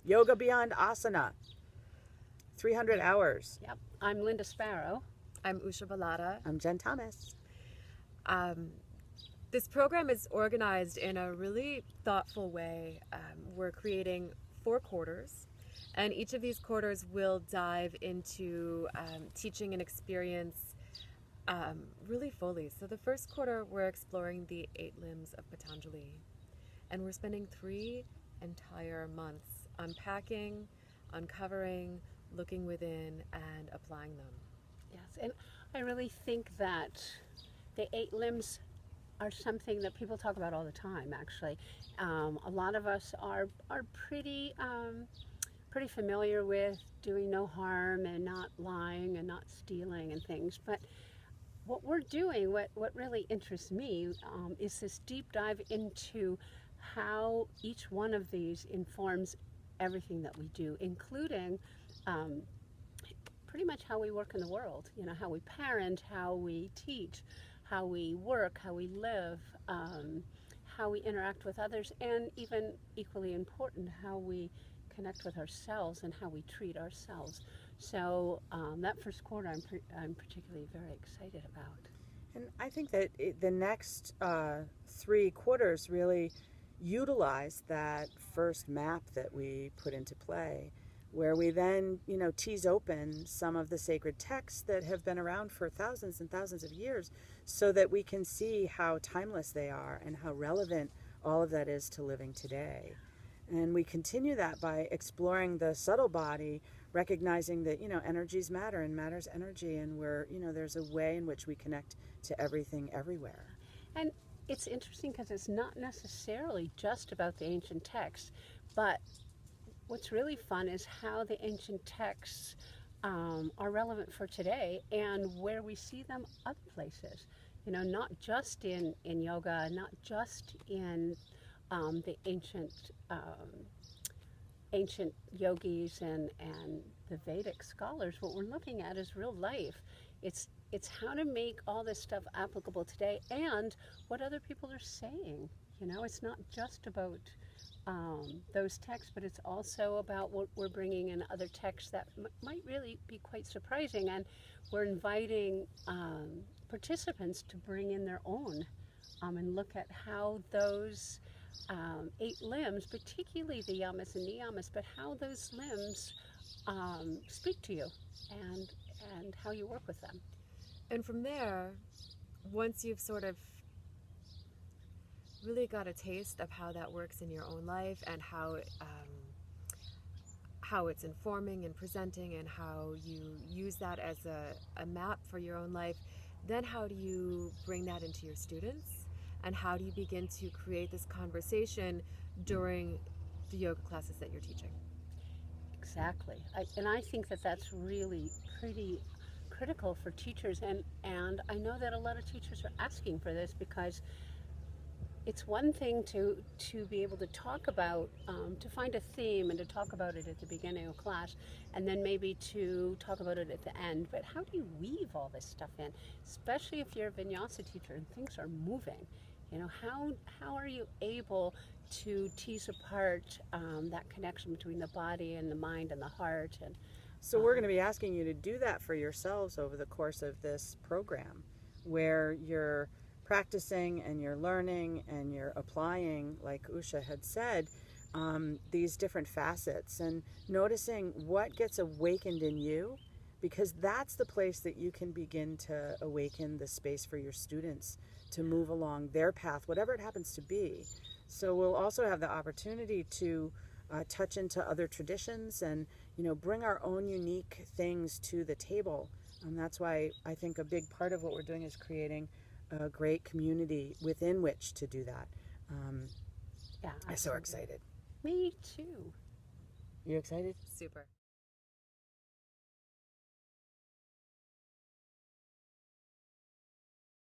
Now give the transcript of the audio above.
Yoga Beyond Asana, 300 hours. Yep. I'm Linda Sparrow. I'm Usha Balada. I'm Jen Thomas. This program is organized in a really thoughtful way. We're creating 4 quarters, and each of these quarters will dive into teaching an experience really fully. So the first quarter, we're exploring the 8 limbs of Patanjali, and we're spending 3 entire months unpacking, uncovering, looking within, and applying them. Yes, and I really think that the 8 limbs are something that people talk about all the time, actually. A lot of us are pretty familiar with doing no harm and not lying and not stealing and things, but what we're doing, what really interests me, is this deep dive into how each one of these informs everything that we do, including pretty much how we work in the world, you know, how we parent, how we teach, how we work, how we live, how we interact with others, and even equally important, how we connect with ourselves and how we treat ourselves. So that first quarter I'm particularly very excited about. And I think that the next 3 quarters really utilize that first map that we put into play, where we then, tease open some of the sacred texts that have been around for thousands and thousands of years, so that we can see how timeless they are and how relevant all of that is to living today. And we continue that by exploring the subtle body, recognizing that, energies matter and matter's energy, and there's a way in which we connect to everything everywhere. And it's interesting because it's not necessarily just about the ancient texts, but what's really fun is how the ancient texts are relevant for today and where we see them other places. Not just in yoga, not just in the ancient yogis and the Vedic scholars. What we're looking at is real life. It's how to make all this stuff applicable today and what other people are saying. It's not just about those texts, but it's also about what we're bringing in other texts that might really be quite surprising, and we're inviting participants to bring in their own and look at how those 8 limbs, particularly the yamas and niyamas, but how those limbs speak to you and how you work with them. And from there, once you've sort of really got a taste of how that works in your own life and how it's informing and presenting and how you use that as a map for your own life, then how do you bring that into your students, and how do you begin to create this conversation during the yoga classes that you're teaching? Exactly. And I think that that's really pretty critical for teachers, and I know that a lot of teachers are asking for this, because it's one thing to be able to talk about, to find a theme and to talk about it at the beginning of class, and then maybe to talk about it at the end. But how do you weave all this stuff in, especially if you're a vinyasa teacher and things are moving? How are you able to tease apart that connection between the body and the mind and the heart? And so we're going to be asking you to do that for yourselves over the course of this program, where you're practicing and you're learning and you're applying, like Usha had said, these different facets, and noticing what gets awakened in you, because that's the place that you can begin to awaken the space for your students to move along their path, whatever it happens to be. So we'll also have the opportunity to touch into other traditions and bring our own unique things to the table. And that's why I think a big part of what we're doing is creating a great community within which to do that. yeah, I'm so excited. Me too. You excited? Super.